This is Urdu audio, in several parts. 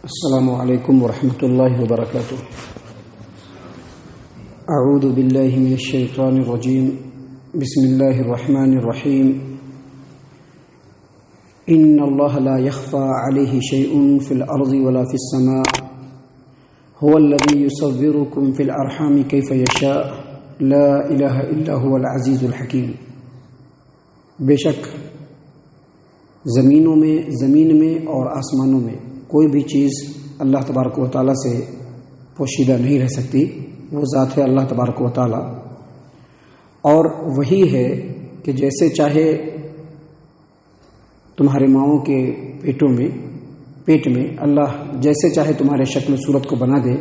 السلام علیکم ورحمۃ اللہ وبرکاتہ۔ اعوذ باللہ من الشیطان الرجیم، بسم اللہ الرحمن الرحیم۔ ان اللہ لا يخفى علیہ شیء فی الارض ولا فی السماء، هو الذی یصورکم فی الارحام کیف یشاء، لا الہ الا هو العزیز الحکیم۔ بے شک زمین میں اور آسمانوں میں کوئی بھی چیز اللہ تبارک و تعالیٰ سے پوشیدہ نہیں رہ سکتی۔ وہ ذات ہے اللہ تبارک و تعالیٰ، اور وہی ہے کہ جیسے چاہے تمہارے ماؤں کے پیٹ میں اللہ جیسے چاہے تمہارے شکل و صورت کو بنا دے،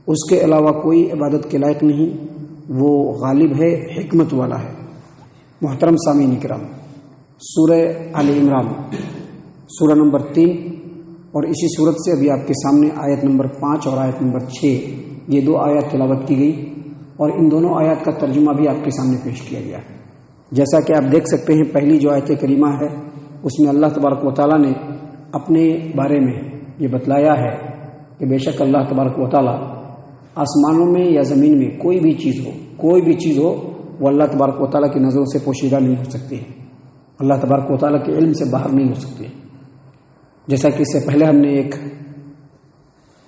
اس کے علاوہ کوئی عبادت کے لائق نہیں۔ وہ غالب ہے، حکمت والا ہے۔ محترم سامعین کرام، سورہ آل عمران سورہ نمبر 3 اور اسی صورت سے ابھی آپ کے سامنے آیت نمبر 5 اور آیت نمبر 6 یہ دو آیات تلاوت کی گئی، اور ان دونوں آیات کا ترجمہ بھی آپ کے سامنے پیش کیا گیا۔ جیسا کہ آپ دیکھ سکتے ہیں، پہلی جو آیت کریمہ ہے اس میں اللہ تبارک و تعالیٰ نے اپنے بارے میں یہ بتلایا ہے کہ بے شک اللہ تبارک و تعالیٰ آسمانوں میں یا زمین میں کوئی بھی چیز ہو وہ اللہ تبارک و تعالیٰ کی نظروں سے پوشیدہ نہیں ہو سکتی، اللہ تبارک و تعالیٰ کے علم سے باہر نہیں ہو سکتی۔ جیسا کہ اس سے پہلے ہم نے ایک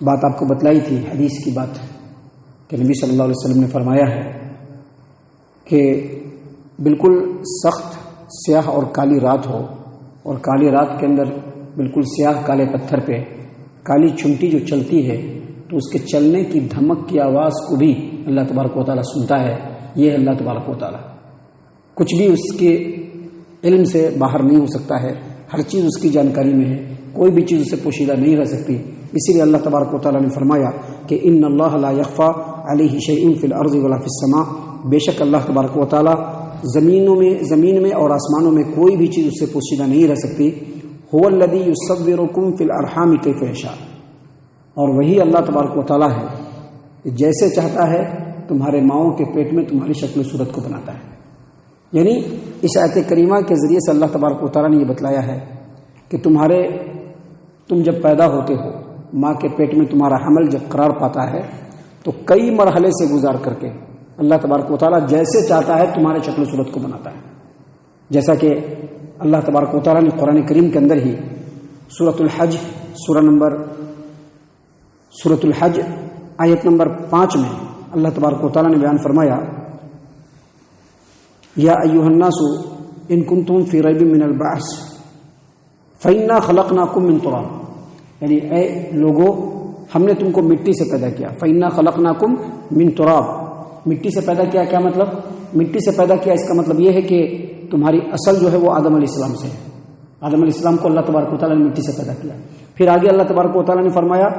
بات آپ کو بتلائی تھی، حدیث کی بات، کہ نبی صلی اللہ علیہ وسلم نے فرمایا ہے کہ بالکل سخت سیاہ اور کالی رات ہو، اور کالی رات کے اندر بالکل سیاہ کالے پتھر پہ کالی چمٹی جو چلتی ہے تو اس کے چلنے کی دھمک کی آواز کو بھی اللہ تبارک و تعالیٰ سنتا ہے۔ یہ ہے اللہ تبارک و تعالیٰ، کچھ بھی اس کے علم سے باہر نہیں ہو سکتا ہے، ہر چیز اس کی جانکاری میں ہے، کوئی بھی چیز اسے پوشیدہ نہیں رہ سکتی۔ اسی لیے اللہ تبارک و تعالیٰ نے فرمایا کہ ان اللہ لا یخفی علیہ شیء فی الارض ولا فی السماء، بے شک اللہ تبارک و تعالیٰ زمین میں اور آسمانوں میں کوئی بھی چیز اس سے پوشیدہ نہیں رہ سکتی۔ هو الذی یصورکم فی الارحام کیف یشاء، اور وہی اللہ تبارک و تعالیٰ ہے کہ جیسے چاہتا ہے تمہارے ماؤں کے پیٹ میں تمہاری شکل و صورت کو بناتا ہے۔ یعنی اس آیت کریمہ کے ذریعے سے اللہ تبارک و تعالیٰ نے یہ بتلایا ہے کہ تم جب پیدا ہوتے ہو، ماں کے پیٹ میں تمہارا حمل جب قرار پاتا ہے تو کئی مرحلے سے گزار کر کے اللہ تبارک و تعالیٰ جیسے چاہتا ہے تمہارے شکل و صورت کو بناتا ہے۔ جیسا کہ اللہ تبارک و تعالیٰ نے قرآن کریم کے اندر ہی سورۃ الحج آیت نمبر 5 میں اللہ تبارک و تعالیٰ نے بیان فرمایا، یا ایھا الناس ان کنتم فی ریب من البعث فإنا خلقناکم من تراب، یعنی اے لوگو ہم نے تم کو مٹی سے پیدا کیا۔ فإنا خلقناکم من تراب، مٹی سے پیدا کیا، کیا مطلب؟ مٹی سے پیدا کیا اس کا مطلب یہ ہے کہ تمہاری اصل جو ہے وہ آدم علیہ السلام سے ہے۔ آدم علیہ السلام کو اللہ تبارک و تعالیٰ نے مٹی سے پیدا کیا۔ پھر آگے اللہ تبارک و تعالیٰ نے فرمایا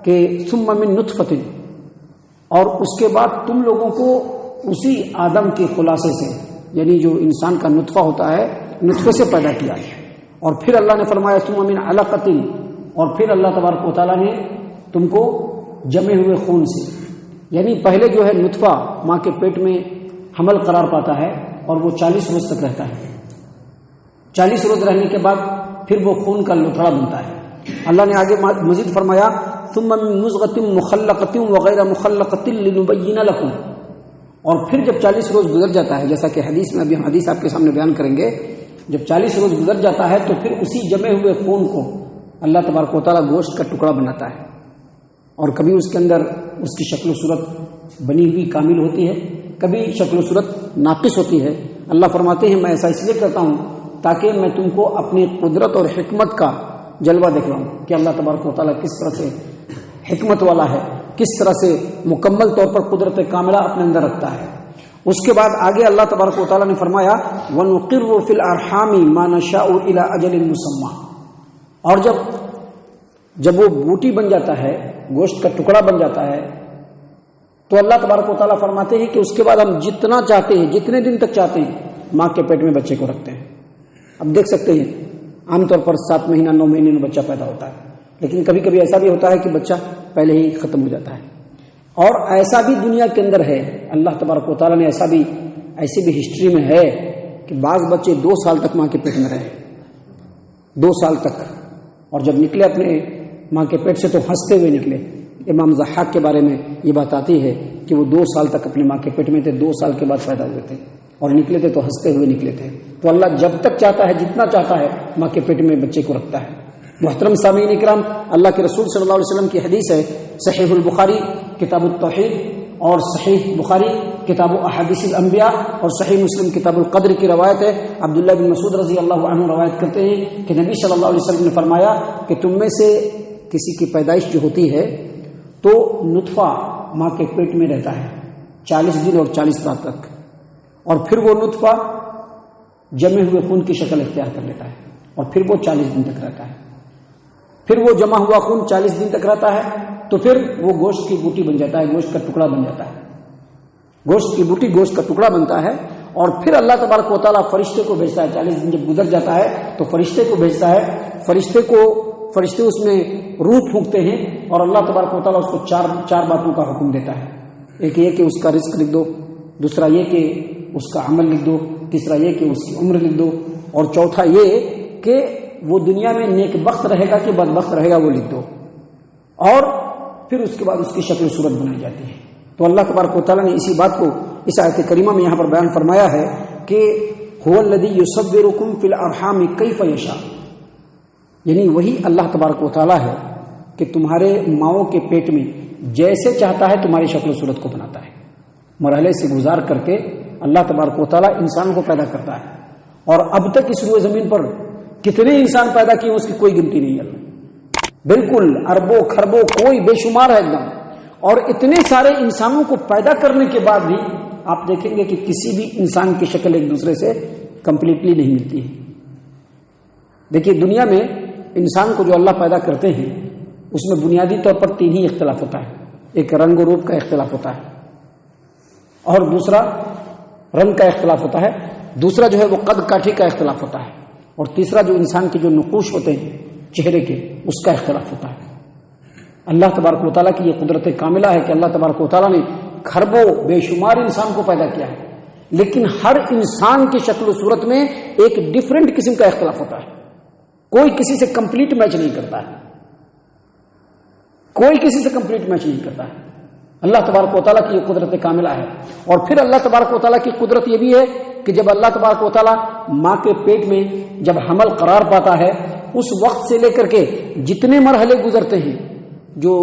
کہ ثم من نطفۃ، اور اس کے بعد تم لوگوں کو اسی آدم کے خلاصے سے، یعنی جو انسان کا نطفہ ہوتا ہے، نطفے سے پیدا کیا ہے۔ اور پھر اللہ نے فرمایا ثم من علقۃ، اور پھر اللہ تبارک و تعالیٰ نے تم کو جمے ہوئے خون سے، یعنی پہلے جو ہے نطفہ ماں کے پیٹ میں حمل قرار پاتا ہے اور وہ 40 روز تک رہتا ہے۔ 40 روز رہنے کے بعد پھر وہ خون کا لوتھڑا بنتا ہے۔ اللہ نے آگے مزید فرمایا ثم من مضغۃ مخلقۃ وغیر مخلقۃ لنبین لکم، اور پھر جب 40 روز گزر جاتا ہے، جیسا کہ حدیث میں ابھی ہم حدیث آپ کے سامنے بیان کریں گے، جب 40 روز گزر جاتا ہے تو پھر اسی جمے ہوئے خون کو اللہ تبارک و تعالیٰ گوشت کا ٹکڑا بناتا ہے، اور کبھی اس کے اندر اس کی شکل و صورت بنی ہوئی کامل ہوتی ہے، کبھی شکل و صورت ناقص ہوتی ہے۔ اللہ فرماتے ہیں میں ایسا اس لیے کرتا ہوں تاکہ میں تم کو اپنی قدرت اور حکمت کا جلوہ دکھلاؤں کہ اللہ تبارک و تعالیٰ کس طرح سے حکمت والا ہے، کس طرح سے مکمل طور پر قدرت کاملہ اپنے اندر رکھتا ہے۔ اس کے بعد آگے اللہ تبارک و تعالیٰ نے فرمایا وَنُقِرُّ فِي الْأَرْحَامِ مَا نَشَاءُ إِلَىٰ أَجَلٍ مُّسَمًّى، اور جب وہ بوٹی بن جاتا ہے، گوشت کا ٹکڑا بن جاتا ہے، تو اللہ تبارک و تعالیٰ فرماتے ہیں کہ اس کے بعد ہم جتنا چاہتے ہیں، جتنے دن تک چاہتے ہیں، ماں کے پیٹ میں بچے کو رکھتے ہیں۔ اب دیکھ سکتے ہیں عام طور پر 7 مہینہ 9 مہینے میں بچہ پیدا ہوتا ہے، لیکن کبھی کبھی ایسا بھی ہوتا ہے کہ بچہ پہلے ہی ختم ہو جاتا ہے۔ اور ایسا بھی دنیا کے اندر ہے، اللہ تبارک و تعالیٰ نے ایسی بھی ہسٹری میں ہے کہ بعض بچے 2 سال تک ماں کے پیٹ میں رہے، 2 سال تک، اور جب نکلے اپنے ماں کے پیٹ سے تو ہنستے ہوئے نکلے. امام ضحاک کے بارے میں یہ بات آتی ہے کہ وہ 2 سال تک اپنے ماں کے پیٹ میں تھے, 2 سال کے بعد پیدا ہوئے تھے اور نکلے تھے تو ہنستے ہوئے نکلے تھے. تو اللہ جب تک چاہتا ہے, جتنا چاہتا ہے, ماں کے پیٹ میں بچے کو رکھتا ہے. محترم سامعین اکرام, اللہ کے رسول صلی اللہ علیہ وسلم کی حدیث ہے, صحیح البخاری کتاب التوحید اور صحیح بخاری کتاب احادیث الانبیاء اور صحیح مسلم کتاب القدر کی روایت ہے. عبداللہ بن مسعود رضی اللہ عنہ روایت کرتے ہیں کہ نبی صلی اللہ علیہ وسلم نے فرمایا کہ تم میں سے کسی کی پیدائش جو ہوتی ہے تو نطفہ ماں کے پیٹ میں رہتا ہے 40 دن اور 40 رات تک, اور پھر وہ نطفہ جمے ہوئے خون کی شکل اختیار کر لیتا ہے اور پھر وہ 40 دن تک رہتا ہے. پھر وہ جمع ہوا خون 40 دن تک رہتا ہے تو پھر وہ گوشت کی بوٹی بن جاتا ہے, گوشت کا ٹکڑا بن جاتا ہے. گوشت کی بوٹی گوشت کا ٹکڑا بنتا ہے اور پھر اللہ تبارک و تعالیٰ فرشتے کو بھیجتا ہے. 40 دن جب گزر جاتا ہے تو فرشتے کو بھیجتا ہے. فرشتے اس میں روح پھونکتے ہیں اور اللہ تبارک و تعالیٰ اس کو چار باتوں کا حکم دیتا ہے. ایک یہ کہ اس کا رزق لکھ دو, دوسرا یہ کہ اس کا عمل لکھ دو, تیسرا یہ کہ اس کی عمر لکھ دو, اور چوتھا یہ کہ وہ دنیا میں نیک بخت رہے گا کہ بدبخت رہے گا وہ لکھ دو. اور پھر اس کے بعد اس کی شکل و صورت بنائی جاتی ہے. تو اللہ تبارک و تعالیٰ نے اسی بات کو اس آیت کریمہ میں یہاں پر بیان فرمایا ہے کہ هو الذی یصورکم فی الارحام کیف یشاء, یعنی وہی اللہ تبارک و تعالیٰ ہے کہ تمہارے ماؤں کے پیٹ میں جیسے چاہتا ہے تمہاری شکل و صورت کو بناتا ہے. مرحلے سے گزار کر کے اللہ تبارک و تعالیٰ انسان کو پیدا کرتا ہے, اور اب تک اس روئے زمین پر کتنے انسان پیدا کیے اس کی کوئی گنتی نہیں ہے. بالکل اربوں خربوں کوئی بے شمار ہے ایک دم. اور اتنے سارے انسانوں کو پیدا کرنے کے بعد بھی آپ دیکھیں گے کہ کسی بھی انسان کی شکل ایک دوسرے سے کمپلیٹلی نہیں ملتی ہے. دیکھیے دنیا میں انسان کو جو اللہ پیدا کرتے ہیں اس میں بنیادی طور پر 3 ہی اختلاف ہوتا ہے. ایک رنگ و روپ کا اختلاف ہوتا ہے, اور دوسرا رنگ کا اختلاف ہوتا ہے, دوسرا جو ہے وہ قد کاٹھی کا اختلاف ہوتا ہے, اور تیسرا جو انسان کے جو نقوش ہوتے ہیں چہرے کے اس کا اختلاف ہوتا ہے. اللہ تبارک و تعالیٰ کی یہ قدرت کاملہ ہے کہ اللہ تبارک و تعالیٰ نے خربوں بے شمار انسان کو پیدا کیا ہے, لیکن ہر انسان کی شکل و صورت میں ایک ڈفرینٹ قسم کا اختلاف ہوتا ہے. کوئی کسی سے کمپلیٹ میچ نہیں کرتا ہے, کوئی کسی سے کمپلیٹ میچ نہیں کرتا ہے. اللہ تبارک و تعالیٰ کی یہ قدرت کاملہ ہے. اور پھر اللہ تبارک و تعالیٰ کی قدرت یہ بھی ہے کہ جب اللہ تبارک و تعالیٰ ماں کے پیٹ میں جب حمل قرار پاتا ہے اس وقت سے لے کر کے جتنے مرحلے گزرتے ہیں, جو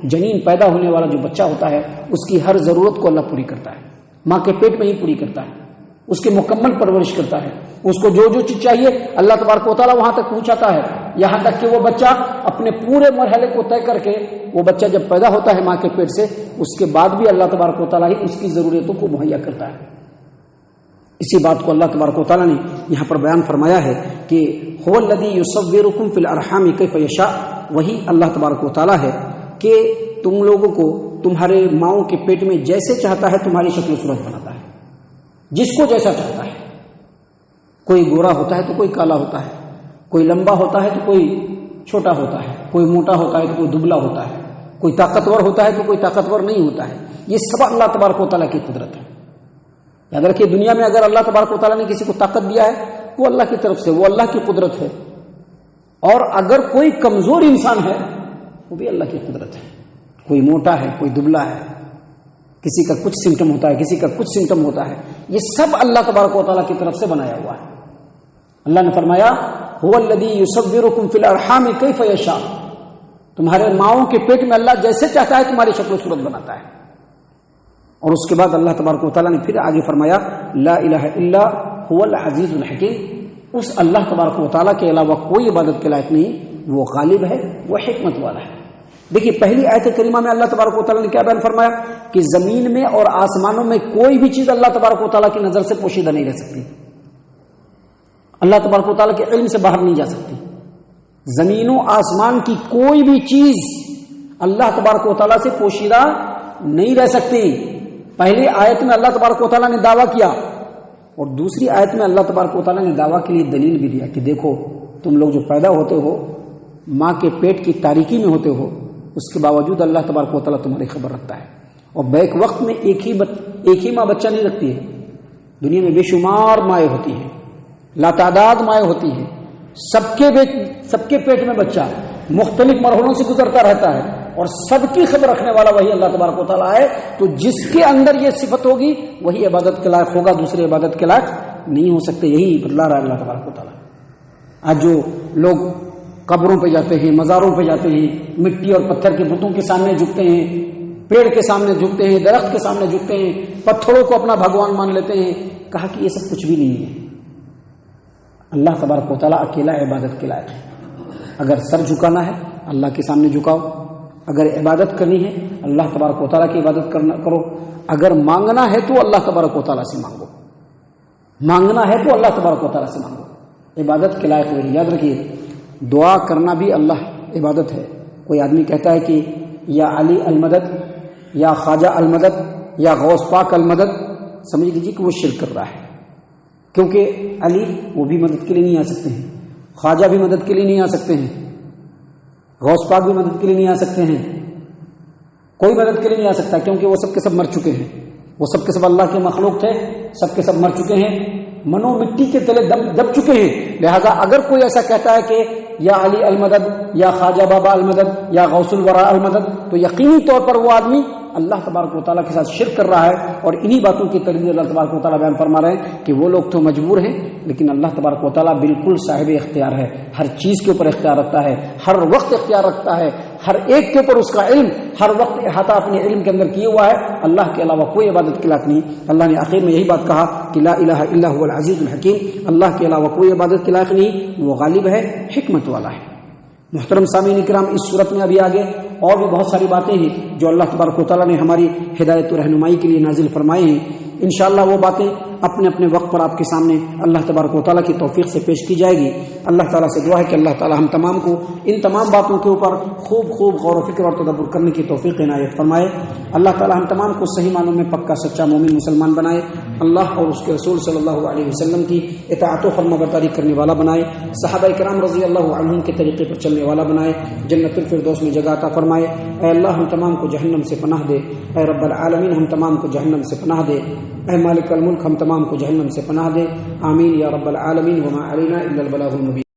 جنین پیدا ہونے والا جو بچہ ہوتا ہے اس کی ہر ضرورت کو اللہ پوری کرتا ہے, ماں کے پیٹ میں ہی پوری کرتا ہے, اس کی مکمل پرورش کرتا ہے. اس کو جو جو چیز چاہیے اللہ تبارک و تعالیٰ وہاں تک پہنچاتا ہے, یہاں تک کہ وہ بچہ اپنے پورے مرحلے کو طے کر کے وہ بچہ جب پیدا ہوتا ہے ماں کے پیٹ سے اس کے بعد بھی اللہ تبارک و تعالیٰ ہی اس کی ضرورتوں کو مہیا کرتا ہے. اسی بات کو اللہ تبارک و تعالیٰ نے یہاں پر بیان فرمایا ہے کہ هو الذی یصورکم فی الارحام کیف یشاء, وہی اللہ تبارک و تعالیٰ ہے کہ تم لوگوں کو تمہارے ماؤں کے پیٹ میں جیسے چاہتا ہے تمہاری شکل و صورت بناتا ہے, جس کو جیسا چاہتا ہے. کوئی گورا ہوتا ہے تو کوئی کالا ہوتا ہے, کوئی لمبا ہوتا ہے تو کوئی چھوٹا ہوتا ہے, کوئی موٹا ہوتا ہے تو کوئی دبلا ہوتا ہے, کوئی طاقتور ہوتا ہے تو کوئی طاقتور نہیں ہوتا ہے. یہ سب اللہ تبارک و تعالیٰ کی قدرت ہے. یاد رکھیے دنیا میں اگر اللہ تبارک و تعالیٰ نے کسی کو طاقت دیا ہے وہ اللہ کی طرف سے, وہ اللہ کی قدرت ہے. اور اگر کوئی کمزور انسان ہے وہ بھی اللہ کی قدرت ہے. کوئی موٹا ہے, کوئی دبلا ہے, کسی کا کچھ سمٹم ہوتا ہے, کسی کا کچھ سمٹم ہوتا ہے, یہ سب اللہ تبارک و تعالیٰ کی طرف سے بنایا ہوا ہے. اللہ نے فرمایا هو الذی یصورکم فی الارحام کیف یشاء, تمہارے ماؤں کے پیٹ میں اللہ جیسے چاہتا ہے تمہاری شکل و صورت بناتا ہے. اور اس کے بعد اللہ تبارک و تعالیٰ نے پھر آگے فرمایا لا الہ الا هو العزیز الحکیم, اس اللہ تبارک و تعالیٰ کے علاوہ کوئی عبادت کے لائق نہیں, وہ غالب ہے, وہ حکمت والا ہے. دیکھیے پہلی آیت کریمہ میں اللہ تبارک و تعالیٰ نے کیا بیان فرمایا کہ زمین میں اور آسمانوں میں کوئی بھی چیز اللہ تبارک و تعالیٰ کی نظر سے پوشیدہ نہیں رہ سکتی, اللہ تبارک و تعالیٰ کے علم سے باہر نہیں جا سکتی. زمین و آسمان کی کوئی بھی چیز اللہ تبارک و تعالیٰ سے پوشیدہ نہیں رہ سکتی. پہلی آیت میں اللہ تبارک و تعالیٰ نے دعویٰ کیا اور دوسری آیت میں اللہ تبارک و تعالیٰ نے دعویٰ کے لیے دلیل بھی دیا کہ دیکھو تم لوگ جو پیدا ہوتے ہو ماں کے پیٹ کی تاریکی میں ہوتے ہو, اس کے باوجود اللہ تبارک و تعالیٰ تمہاری خبر رکھتا ہے. اور بیک وقت میں ایک ہی ماں بچہ نہیں رکھتی ہے, دنیا میں بے شمار مائیں ہوتی ہیں, لاتعداد مائیں ہوتی ہیں, سب کے پیٹ میں بچہ مختلف مرحلوں سے گزرتا رہتا ہے اور سب کی خبر رکھنے والا وہی اللہ تبارک و تعالیٰ ہے. تو جس کے اندر یہ صفت ہوگی وہی عبادت کے لائق ہوگا، دوسرے عبادت کے لائق نہیں ہو سکتے. یہی بتلا رہا ہے اللہ تبارک و تعالیٰ. آج جو لوگ قبروں پہ جاتے ہیں، مزاروں پہ جاتے ہیں، مٹی اور پتھر کے بتوں کے سامنے جھکتے ہیں، پیڑ کے سامنے جھکتے ہیں، درخت کے سامنے جھکتے ہیں، پتھروں کو اپنا بھگوان مان لیتے ہیں، کہا کہ یہ سب کچھ بھی نہیں ہے. اللہ تبارک و تعالیٰ اکیلا عبادت کے لائق ہے. اگر سر جھکانا ہے اللہ کے سامنے جھکاؤ، اگر عبادت کرنی ہے اللہ تبارک و تعالیٰ کی عبادت کرو، اگر مانگنا ہے تو اللہ تبارک و تعالیٰ سے مانگو، مانگنا ہے تو اللہ تبارک و تعالیٰ سے مانگو. عبادت کے لائق وہی. یاد رکھیے دعا کرنا بھی اللہ عبادت ہے. کوئی آدمی کہتا ہے کہ یا علی المدد، یا خواجہ المدد، یا غوث پاک المدد، سمجھ لیجیے کہ وہ شرک کر رہا ہے. کیونکہ علی وہ بھی مدد کے لیے نہیں آ سکتے ہیں، خواجہ بھی مدد کے لیے نہیں آ سکتے ہیں، غوث پاک بھی مدد کے لیے نہیں آ سکتے ہیں، کوئی مدد کے لیے نہیں آ سکتا کیونکہ وہ سب کے سب مر چکے ہیں. وہ سب کے سب اللہ کے مخلوق تھے، سب کے سب مر چکے ہیں، منو مٹی کے تلے دب چکے ہیں. لہذا اگر کوئی ایسا کہتا ہے کہ یا علی المدد، یا خواجہ بابا المدد، یا غوث الورا المدد، تو یقینی طور پر وہ آدمی اللہ تبارک و تعالیٰ کے ساتھ شرک کر رہا ہے. اور انہی باتوں کی تردید اللہ تبارک و تعالیٰ بیان فرما رہے ہیں کہ وہ لوگ تو مجبور ہیں لیکن اللہ تبارک و تعالیٰ بالکل صاحب اختیار ہے، ہر چیز کے اوپر اختیار رکھتا ہے، ہر وقت اختیار رکھتا ہے، ہر ایک کے اوپر اس کا علم ہر وقت احاطہ اپنے علم کے اندر کیے ہوا ہے. اللہ کے علاوہ کوئی عبادت کے لائق نہیں. اللہ نے آخر میں یہی بات کہا کہ لا الہ الا هو العزیز الحکیم. اللہ کے علاوہ کوئی عبادت کے لائق نہیں، وہ غالب ہے، حکمت والا ہے. محترم سامعین کرام، اس صورت میں ابھی آگے اور بھی بہت ساری باتیں ہیں جو اللہ تبارک و تعالیٰ نے ہماری ہدایت و رہنمائی کے لیے نازل فرمائے ہیں. انشاءاللہ وہ باتیں اپنے اپنے وقت پر آپ کے سامنے اللہ تبارک و تعالیٰ کی توفیق سے پیش کی جائے گی. اللہ تعالیٰ سے دعا ہے کہ اللہ تعالیٰ ہم تمام کو ان تمام باتوں کے اوپر خوب غور و فکر اور تدبر کرنے کی توفیق عنایت فرمائے. اللہ تعالیٰ ہم تمام کو صحیح معنوں میں پکا سچا مومن مسلمان بنائے. اللہ اور اس کے رسول صلی اللہ علیہ وسلم کی اطاعت و فرما برداری کرنے والا بنائے. صحابہ کرام رضی اللہ عنہم کے طریقے پر چلنے والا بنائے. جنت الفردوس میں جگہ عطا فرمائے. اے اللہ ہم تمام کو جہنم سے پناہ دے. اے رب العالمین ہم تمام کو جہنم سے پناہ دے. اے مالک الملک ہم تمام کو جہنم سے پناہ دے. آمین یا رب العالمین. وما علینا الا البلاغ المبین.